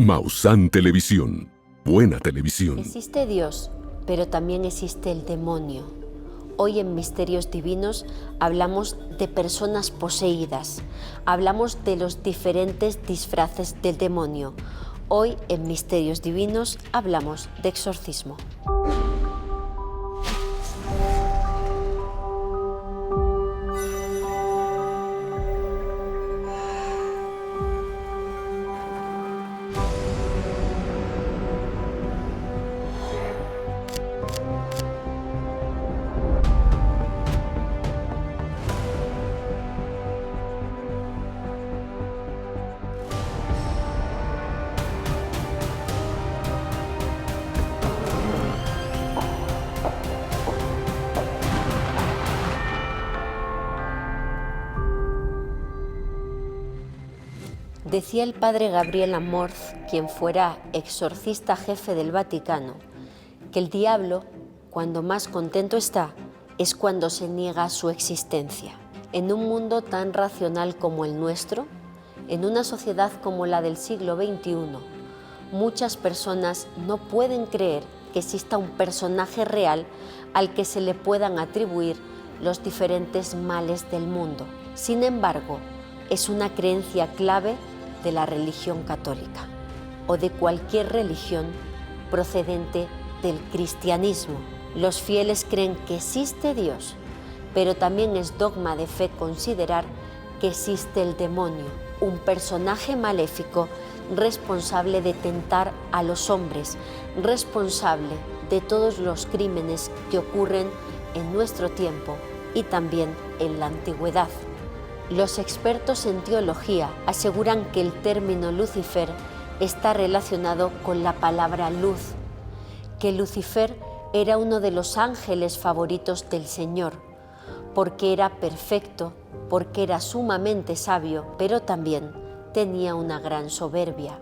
Maussan Televisión. Buena televisión. Existe Dios, pero también existe el demonio. Hoy en Misterios Divinos hablamos de personas poseídas, hablamos de los diferentes disfraces del demonio. Hoy en Misterios Divinos hablamos de exorcismo. Decía el padre Gabriel Amorth, quien fuera exorcista jefe del Vaticano, que el diablo, cuando más contento está, es cuando se niega su existencia. En un mundo tan racional como el nuestro, en una sociedad como la del siglo XXI, muchas personas no pueden creer que exista un personaje real al que se le puedan atribuir los diferentes males del mundo. Sin embargo, es una creencia clave de la religión católica o de cualquier religión procedente del cristianismo. Los fieles creen que existe Dios, pero también es dogma de fe considerar que existe el demonio, un personaje maléfico responsable de tentar a los hombres, responsable de todos los crímenes que ocurren en nuestro tiempo y también en la antigüedad. Los expertos en teología aseguran que el término Lucifer está relacionado con la palabra luz, que Lucifer era uno de los ángeles favoritos del Señor, porque era perfecto, porque era sumamente sabio, pero también tenía una gran soberbia.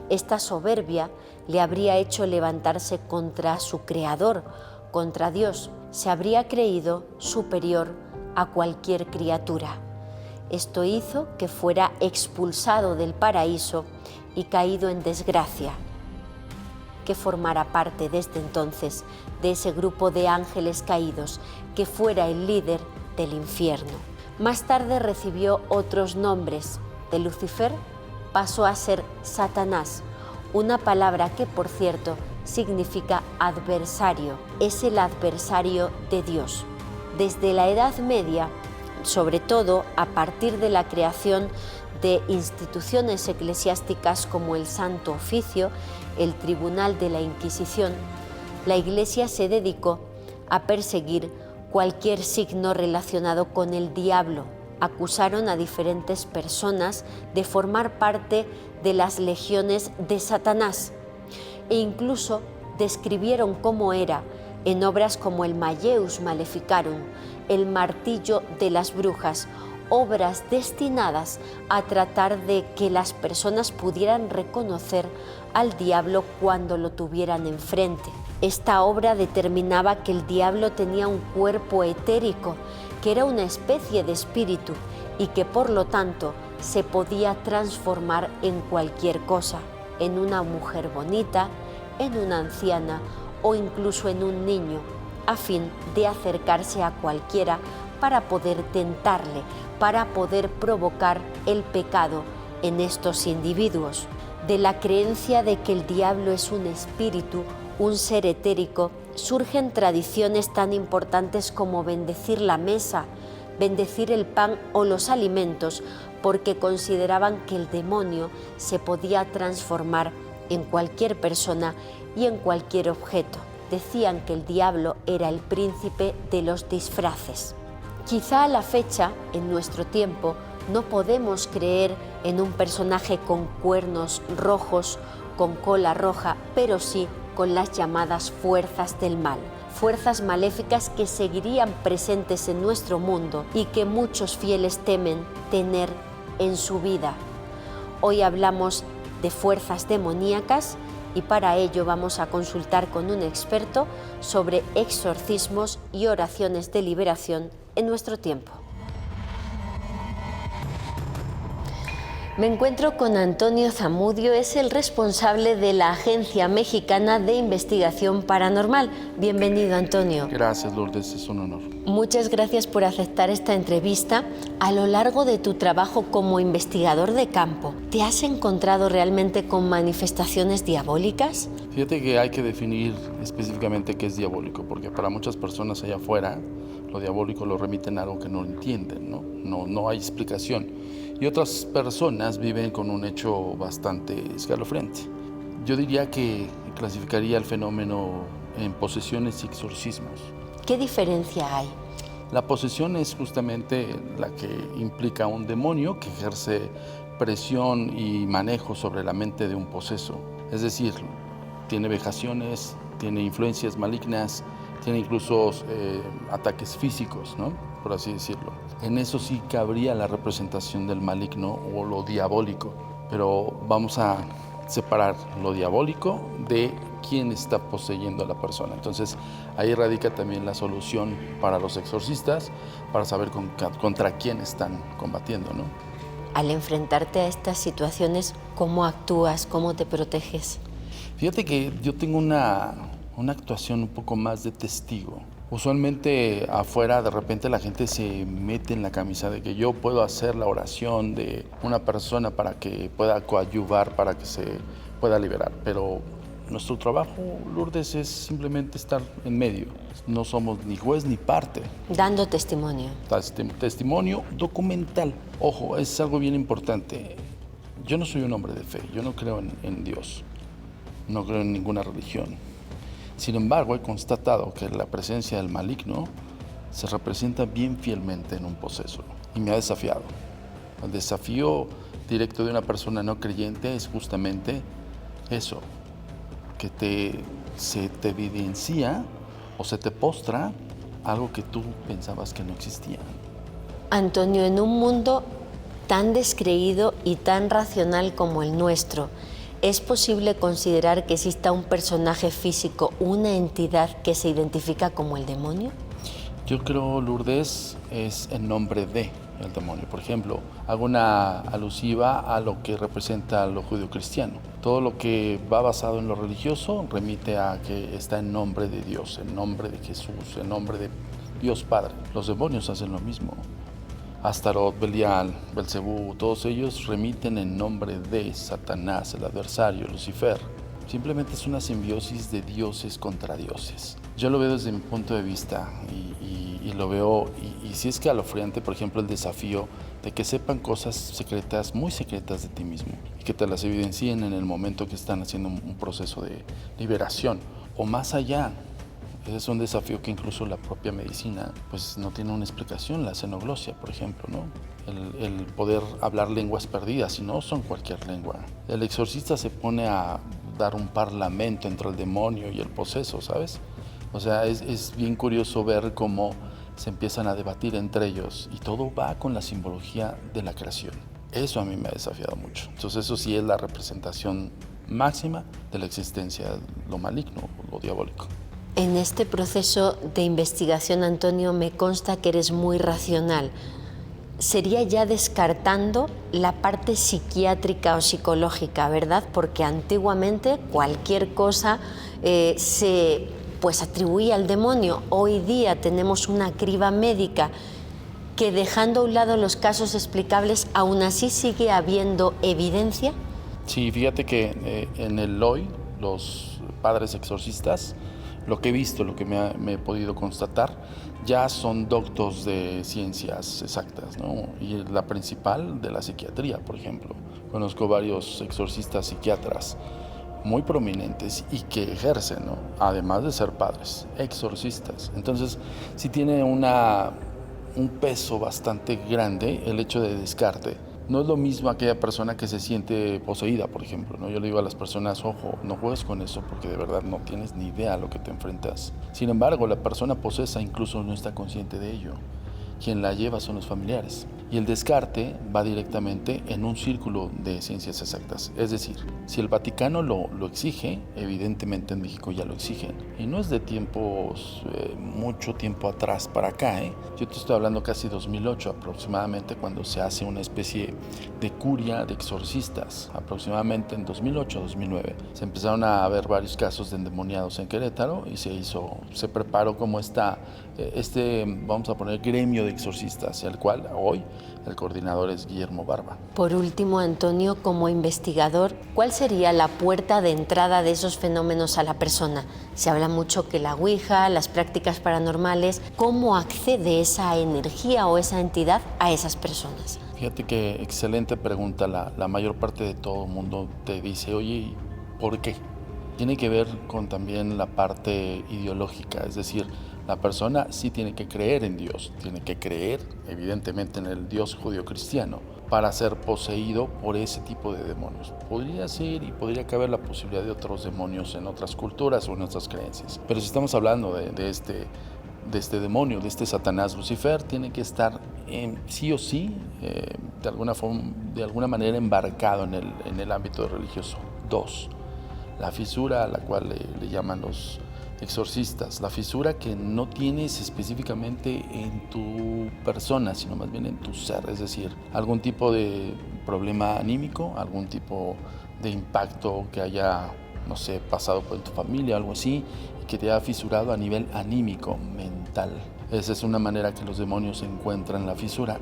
Esta soberbia le habría hecho levantarse contra su Creador, contra Dios. Se habría creído superior a cualquier criatura. Esto hizo que fuera expulsado del paraíso y caído en desgracia, que formara parte desde entonces de ese grupo de ángeles caídos, que fuera el líder del infierno. Más tarde recibió otros nombres. De Lucifer pasó a ser Satanás, una palabra que, por cierto, significa adversario. Es el adversario de Dios. Desde la Edad Media, sobre todo a partir de la creación de instituciones eclesiásticas como el Santo Oficio, el Tribunal de la Inquisición, la Iglesia se dedicó a perseguir cualquier signo relacionado con el diablo. Acusaron a diferentes personas de formar parte de las legiones de Satanás e incluso describieron cómo era en obras como el Malleus Maleficarum, el martillo de las brujas, obras destinadas a tratar de que las personas pudieran reconocer al diablo cuando lo tuvieran enfrente. Esta obra determinaba que el diablo tenía un cuerpo etérico, que era una especie de espíritu y que por lo tanto se podía transformar en cualquier cosa, en una mujer bonita, en una anciana o incluso en un niño, a fin de acercarse a cualquiera para poder tentarle, para poder provocar el pecado en estos individuos. De la creencia de que el diablo es un espíritu, un ser etérico, surgen tradiciones tan importantes como bendecir la mesa, bendecir el pan o los alimentos, porque consideraban que el demonio se podía transformar en cualquier persona y en cualquier objeto. Decían que el diablo era el príncipe de los disfraces. Quizá a la fecha, en nuestro tiempo, no podemos creer en un personaje con cuernos rojos, con cola roja, pero sí con las llamadas fuerzas del mal, fuerzas maléficas que seguirían presentes en nuestro mundo y que muchos fieles temen tener en su vida. Hoy hablamos de fuerzas demoníacas y para ello vamos a consultar con un experto sobre exorcismos y oraciones de liberación en nuestro tiempo. Me encuentro con Antonio Zamudio, es el responsable de la Agencia Mexicana de Investigación Paranormal. Bienvenido, Antonio. Gracias, Lourdes, es un honor. Muchas gracias por aceptar esta entrevista. A lo largo de tu trabajo como investigador de campo, ¿te has encontrado realmente con manifestaciones diabólicas? Fíjate que hay que definir específicamente qué es diabólico, porque para muchas personas allá afuera lo diabólico lo remiten a algo que no entienden, no hay explicación. Y otras personas viven con un hecho bastante escalofriante. Yo diría que clasificaría el fenómeno en posesiones y exorcismos. ¿Qué diferencia hay? La posesión es justamente la que implica un demonio que ejerce presión y manejo sobre la mente de un poseso. Es decir, tiene vejaciones, tiene influencias malignas, tiene incluso ataques físicos, ¿no? Por así decirlo. En eso sí cabría la representación del maligno o lo diabólico, pero vamos a separar lo diabólico de quién está poseyendo a la persona. Entonces ahí radica también la solución para los exorcistas, para saber contra quién están combatiendo, ¿no? Al enfrentarte a estas situaciones, ¿cómo actúas? ¿Cómo te proteges? Fíjate que yo tengo una actuación un poco más de testigo. Usualmente afuera de repente la gente se mete en la camisa de que yo puedo hacer la oración de una persona para que pueda coadyuvar, para que se pueda liberar. Pero nuestro trabajo, Lourdes, es simplemente estar en medio. No somos ni juez ni parte. Dando testimonio. Testimonio documental. Ojo, es algo bien importante. Yo no soy un hombre de fe, yo no creo en Dios, no creo en ninguna religión. Sin embargo, he constatado que la presencia del maligno se representa bien fielmente en un poseso y me ha desafiado. El desafío directo de una persona no creyente es justamente eso, que se te evidencia o se te postra algo que tú pensabas que no existía. Antonio, en un mundo tan descreído y tan racional como el nuestro, ¿es posible considerar que exista un personaje físico, una entidad que se identifica como el demonio? Yo creo, Lourdes, es en nombre de el demonio. Por ejemplo, hago una alusiva a lo que representa lo judio-cristiano. Todo lo que va basado en lo religioso remite a que está en nombre de Dios, en nombre de Jesús, en nombre de Dios Padre. Los demonios hacen lo mismo. Astarot, Belial, Belcebú, todos ellos remiten en nombre de Satanás, el adversario, Lucifer. Simplemente es una simbiosis de dioses contra dioses. Yo lo veo desde mi punto de vista y lo veo, y sí es escalofriante, por ejemplo, el desafío de que sepan cosas secretas, muy secretas de ti mismo, y que te las evidencien en el momento que están haciendo un proceso de liberación, o más allá. Ese es un desafío que incluso la propia medicina pues no tiene una explicación, la xenoglosia, por ejemplo, ¿no? El poder hablar lenguas perdidas, y no son cualquier lengua. El exorcista se pone a dar un parlamento entre el demonio y el poseso, ¿sabes? O sea, es bien curioso ver cómo se empiezan a debatir entre ellos y todo va con la simbología de la creación. Eso a mí me ha desafiado mucho. Entonces eso sí es la representación máxima de la existencia, lo maligno, lo diabólico. En este proceso de investigación, Antonio, me consta que eres muy racional. Sería ya descartando la parte psiquiátrica o psicológica, ¿verdad? Porque antiguamente cualquier cosa se atribuía al demonio. Hoy día tenemos una criba médica que, dejando a un lado los casos explicables, aún así sigue habiendo evidencia. Sí, fíjate que en el hoy, los padres exorcistas, lo que he visto, lo que me he podido constatar, ya son doctos de ciencias exactas, ¿no? Y la principal de la psiquiatría, por ejemplo. Conozco varios exorcistas psiquiatras muy prominentes y que ejercen, ¿no? Además de ser padres, exorcistas. Entonces, sí tiene un peso bastante grande el hecho de descarte. No es lo mismo aquella persona que se siente poseída, por ejemplo, ¿no? Yo le digo a las personas, ojo, no juegues con eso porque de verdad no tienes ni idea a lo que te enfrentas. Sin embargo, la persona posesa incluso no está consciente de ello. quien la lleva son los familiares. Y el descarte va directamente en un círculo de ciencias exactas. Es decir, si el Vaticano lo exige, evidentemente en México ya lo exigen. Y no es de tiempos, mucho tiempo atrás para acá. Yo te estoy hablando casi 2008 aproximadamente, cuando se hace una especie de curia de exorcistas. Aproximadamente en 2008-2009 se empezaron a ver varios casos de endemoniados en Querétaro y se preparó como vamos a poner, gremio de exorcistas, el cual hoy el coordinador es Guillermo Barba. Por último, Antonio, como investigador, ¿cuál sería la puerta de entrada de esos fenómenos a la persona? Se habla mucho que la Ouija, las prácticas paranormales, ¿cómo accede esa energía o esa entidad a esas personas? Fíjate que excelente pregunta. La mayor parte de todo el mundo te dice, oye, ¿por qué? Tiene que ver con también la parte ideológica, es decir, la persona sí tiene que creer en Dios, tiene que creer evidentemente en el Dios judío-cristiano para ser poseído por ese tipo de demonios. Podría ser y podría caber la posibilidad de otros demonios en otras culturas o en otras creencias. Pero si estamos hablando de este demonio, de este Satanás Lucifer, tiene que estar sí o sí, de alguna manera embarcado en el ámbito religioso. 2. La fisura a la cual le llaman los exorcistas, la fisura que no tienes específicamente en tu persona, sino más bien en tu ser, es decir, algún tipo de problema anímico, algún tipo de impacto que haya, no sé, pasado por tu familia, algo así, y que te haya fisurado a nivel anímico, mental. Esa es una manera que los demonios encuentran la fisura.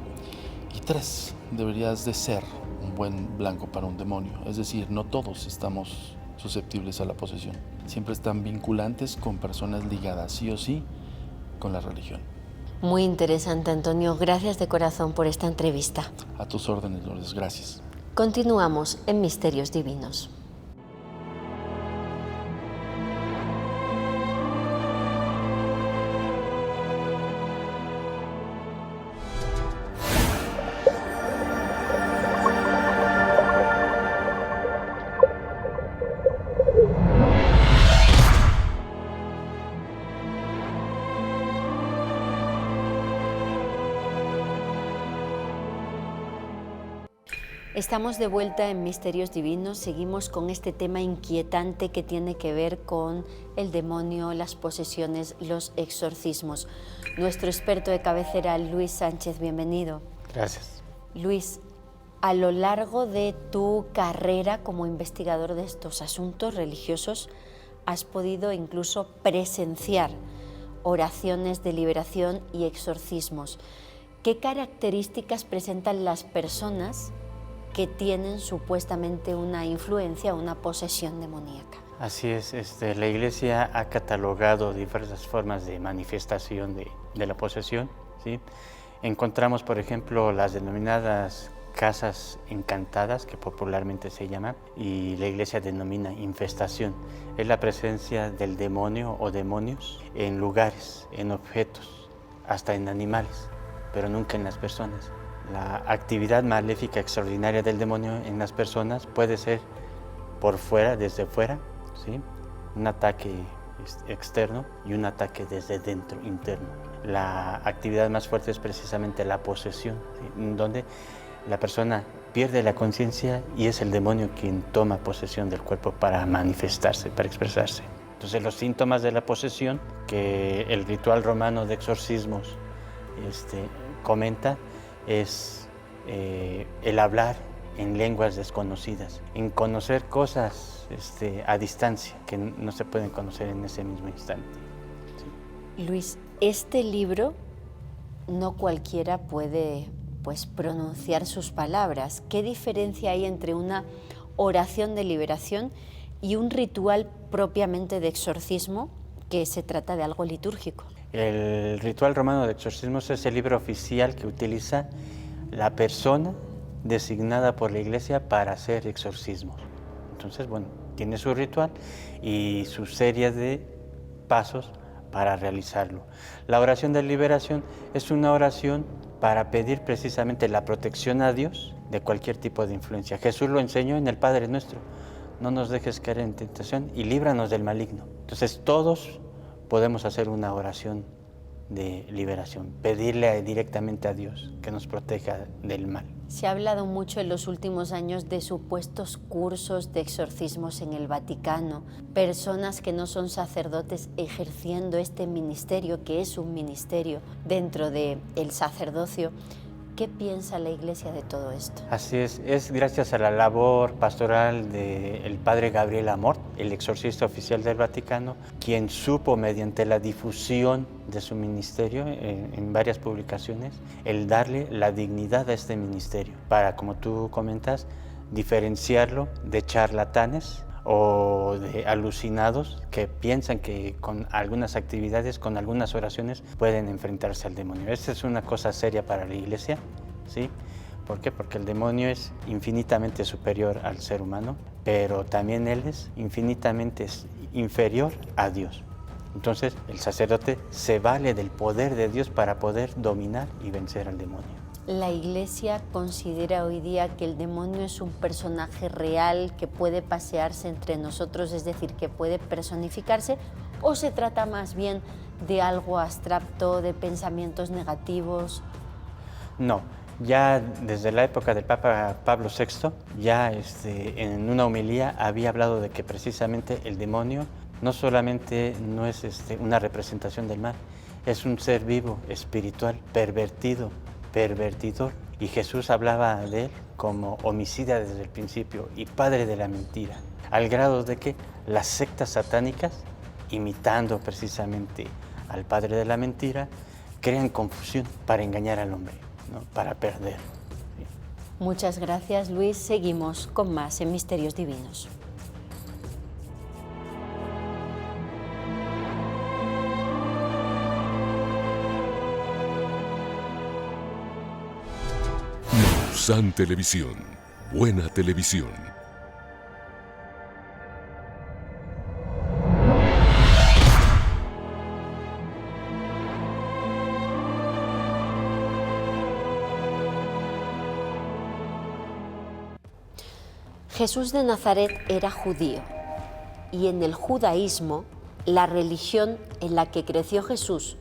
Y 3, deberías de ser un buen blanco para un demonio, es decir, no todos estamos susceptibles a la posesión. Siempre están vinculantes con personas ligadas sí o sí con la religión. Muy interesante, Antonio. Gracias de corazón por esta entrevista. A tus órdenes, Lourdes. Gracias. Continuamos en Misterios Divinos. Estamos de vuelta en Misterios Divinos, seguimos con este tema inquietante que tiene que ver con el demonio, las posesiones, los exorcismos. Nuestro experto de cabecera, Luis Sánchez, bienvenido. Gracias. Luis, a lo largo de tu carrera como investigador de estos asuntos religiosos, has podido incluso presenciar oraciones de liberación y exorcismos. ¿Qué características presentan las personas que tienen supuestamente una influencia, una posesión demoníaca? Así es, la Iglesia ha catalogado diversas formas de manifestación de la posesión, ¿sí? Encontramos, por ejemplo, las denominadas casas encantadas, que popularmente se llaman, y la Iglesia denomina infestación. Es la presencia del demonio o demonios en lugares, en objetos, hasta en animales, pero nunca en las personas. La actividad maléfica extraordinaria del demonio en las personas puede ser por fuera, desde fuera, ¿sí? Un ataque externo y un ataque desde dentro, interno. La actividad más fuerte es precisamente la posesión, ¿sí? Donde la persona pierde la conciencia y es el demonio quien toma posesión del cuerpo para manifestarse, para expresarse. Entonces los síntomas de la posesión que el ritual romano de exorcismos comenta es el hablar en lenguas desconocidas, en conocer cosas a distancia que no se pueden conocer en ese mismo instante. ¿Sí? Luis, este libro no cualquiera puede pronunciar sus palabras. ¿Qué diferencia hay entre una oración de liberación y un ritual propiamente de exorcismo, que se trata de algo litúrgico? El ritual romano de exorcismos es el libro oficial que utiliza la persona designada por la Iglesia para hacer exorcismos. Entonces, bueno, tiene su ritual y su serie de pasos para realizarlo. La oración de liberación es una oración para pedir precisamente la protección a Dios de cualquier tipo de influencia. Jesús lo enseñó en el Padre Nuestro: no nos dejes caer en tentación y líbranos del maligno. Entonces todos podemos hacer una oración de liberación, pedirle directamente a Dios que nos proteja del mal. Se ha hablado mucho en los últimos años de supuestos cursos de exorcismos en el Vaticano, personas que no son sacerdotes ejerciendo este ministerio, que es un ministerio dentro del sacerdocio. ¿Qué piensa la Iglesia de todo esto? Así es gracias a la labor pastoral del padre Gabriel Amor, el exorcista oficial del Vaticano, quien supo mediante la difusión de su ministerio en varias publicaciones, el darle la dignidad a este ministerio, para, como tú comentas, diferenciarlo de charlatanes o de alucinados que piensan que con algunas actividades, con algunas oraciones, pueden enfrentarse al demonio. Esta es una cosa seria para la Iglesia, ¿sí? ¿Por qué? Porque el demonio es infinitamente superior al ser humano, pero también él es infinitamente inferior a Dios. Entonces, el sacerdote se vale del poder de Dios para poder dominar y vencer al demonio. La Iglesia considera hoy día que el demonio es un personaje real que puede pasearse entre nosotros, es decir, que puede personificarse, o se trata más bien de algo abstracto, de pensamientos negativos. No, ya desde la época del Papa Pablo VI, ya en una homilía había hablado de que precisamente el demonio no solamente no es una representación del mal, es un ser vivo, espiritual, pervertido, pervertidor, y Jesús hablaba de él como homicida desde el principio y padre de la mentira, al grado de que las sectas satánicas, imitando precisamente al padre de la mentira, crean confusión para engañar al hombre, ¿no? Para perder. ¿Sí? Muchas gracias, Luis. Seguimos con más en Misterios Divinos. San Televisión, buena televisión. Jesús de Nazaret era judío y en el judaísmo, la religión en la que creció Jesús,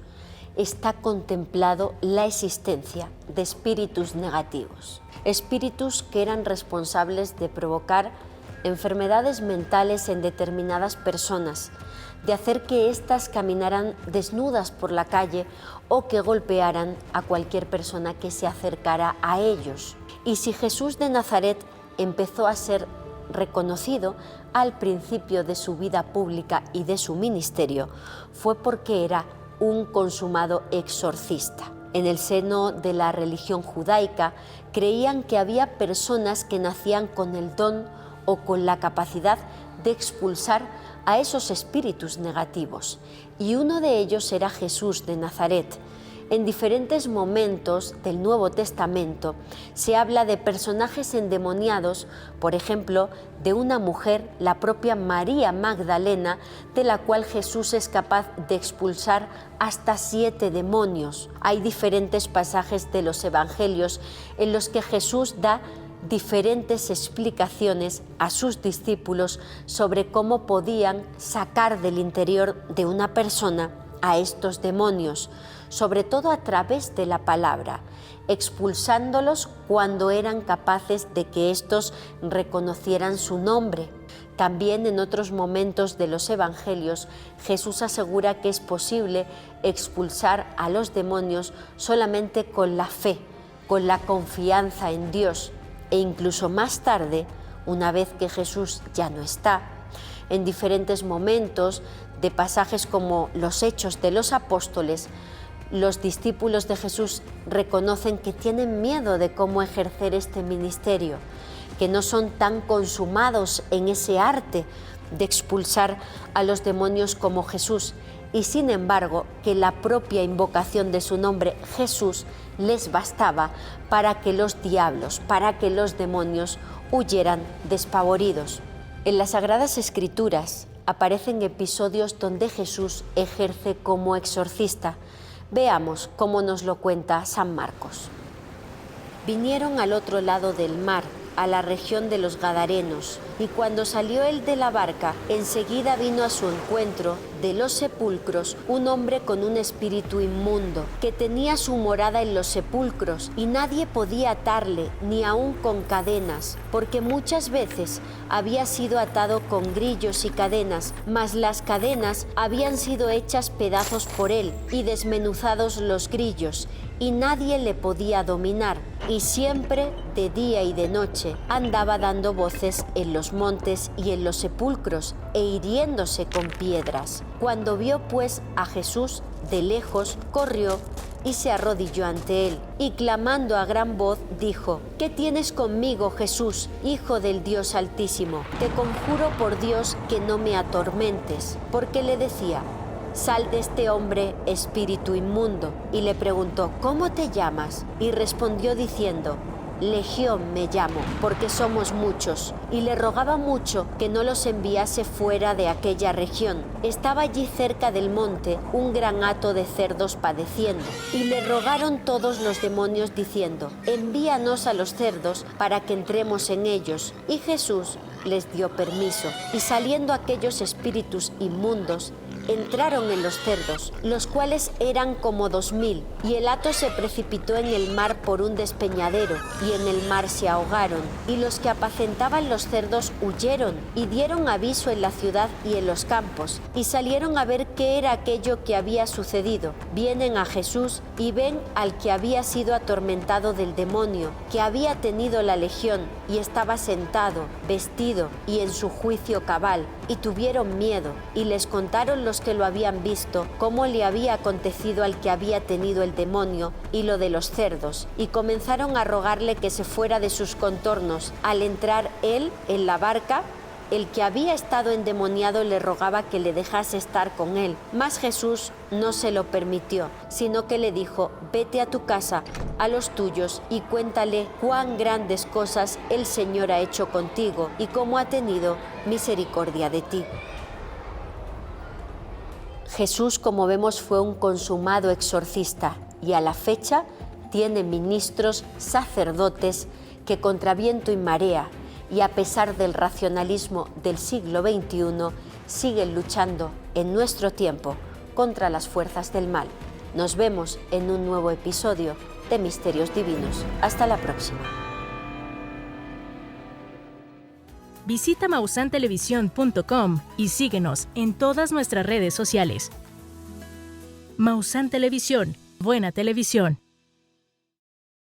está contemplado la existencia de espíritus negativos, espíritus que eran responsables de provocar enfermedades mentales en determinadas personas, de hacer que éstas caminaran desnudas por la calle o que golpearan a cualquier persona que se acercara a ellos. Y si Jesús de Nazaret empezó a ser reconocido al principio de su vida pública y de su ministerio, fue porque era un consumado exorcista. En el seno de la religión judaica creían que había personas que nacían con el don o con la capacidad de expulsar a esos espíritus negativos, y uno de ellos era Jesús de Nazaret. En diferentes momentos del Nuevo Testamento se habla de personajes endemoniados, por ejemplo, de una mujer, la propia María Magdalena, de la cual Jesús es capaz de expulsar hasta 7 demonios. Hay diferentes pasajes de los Evangelios en los que Jesús da diferentes explicaciones a sus discípulos sobre cómo podían sacar del interior de una persona a estos demonios, sobre todo a través de la palabra, expulsándolos cuando eran capaces de que éstos reconocieran su nombre. También en otros momentos de los Evangelios, Jesús asegura que es posible expulsar a los demonios solamente con la fe, con la confianza en Dios, e incluso más tarde, una vez que Jesús ya no está, en diferentes momentos de pasajes como los Hechos de los Apóstoles, los discípulos de Jesús reconocen que tienen miedo de cómo ejercer este ministerio, que no son tan consumados en ese arte de expulsar a los demonios como Jesús, y sin embargo que la propia invocación de su nombre, Jesús, les bastaba para que los diablos, para que los demonios huyeran despavoridos. En las Sagradas Escrituras aparecen episodios donde Jesús ejerce como exorcista. Veamos cómo nos lo cuenta San Marcos. Vinieron al otro lado del mar, a la región de los Gadarenos, Y cuando salió él de la barca, enseguida vino a su encuentro de los sepulcros un hombre con un espíritu inmundo, que tenía su morada en los sepulcros, y nadie podía atarle, ni aun con cadenas, porque muchas veces había sido atado con grillos y cadenas, mas las cadenas habían sido hechas pedazos por él, y desmenuzados los grillos, y nadie le podía dominar, y siempre, de día y de noche, andaba dando voces en los montes y en los sepulcros, e hiriéndose con piedras. Cuando vio pues a Jesús de lejos, corrió y se arrodilló ante él, y clamando a gran voz dijo: ¿Qué tienes conmigo, Jesús, Hijo del Dios Altísimo? Te conjuro por Dios que no me atormentes, porque le decía: Sal de este hombre, espíritu inmundo. Y le preguntó: ¿Cómo te llamas? Y respondió diciendo: Legión me llamo, porque somos muchos. Y le rogaba mucho que no los enviase fuera de aquella región. Estaba allí cerca del monte un gran hato de cerdos padeciendo. Y le rogaron todos los demonios diciendo: Envíanos a los cerdos para que entremos en ellos. Y Jesús les dio permiso. Y saliendo aquellos espíritus inmundos, entraron en los cerdos, los cuales eran como 2000, y el hato se precipitó en el mar por un despeñadero, y en el mar se ahogaron, y los que apacentaban los cerdos huyeron, y dieron aviso en la ciudad y en los campos, y salieron a ver qué era aquello que había sucedido. Vienen a Jesús y ven al que había sido atormentado del demonio, que había tenido la legión, y estaba sentado, vestido y en su juicio cabal, y tuvieron miedo, y les contaron los que lo habían visto cómo le había acontecido al que había tenido el demonio y lo de los cerdos, y comenzaron a rogarle que se fuera de sus contornos. Al entrar él en la barca, el que había estado endemoniado le rogaba que le dejase estar con él, mas Jesús no se lo permitió, sino que le dijo: Vete a tu casa, a los tuyos, y cuéntale cuán grandes cosas el Señor ha hecho contigo y cómo ha tenido misericordia de ti. Jesús, como vemos, fue un consumado exorcista, y a la fecha tiene ministros, sacerdotes que contra viento y marea, y a pesar del racionalismo del siglo XXI, siguen luchando en nuestro tiempo contra las fuerzas del mal. Nos vemos en un nuevo episodio de Misterios Divinos. Hasta la próxima. Visita mausantelevisión.com y síguenos en todas nuestras redes sociales. Mausan Televisión, buena televisión.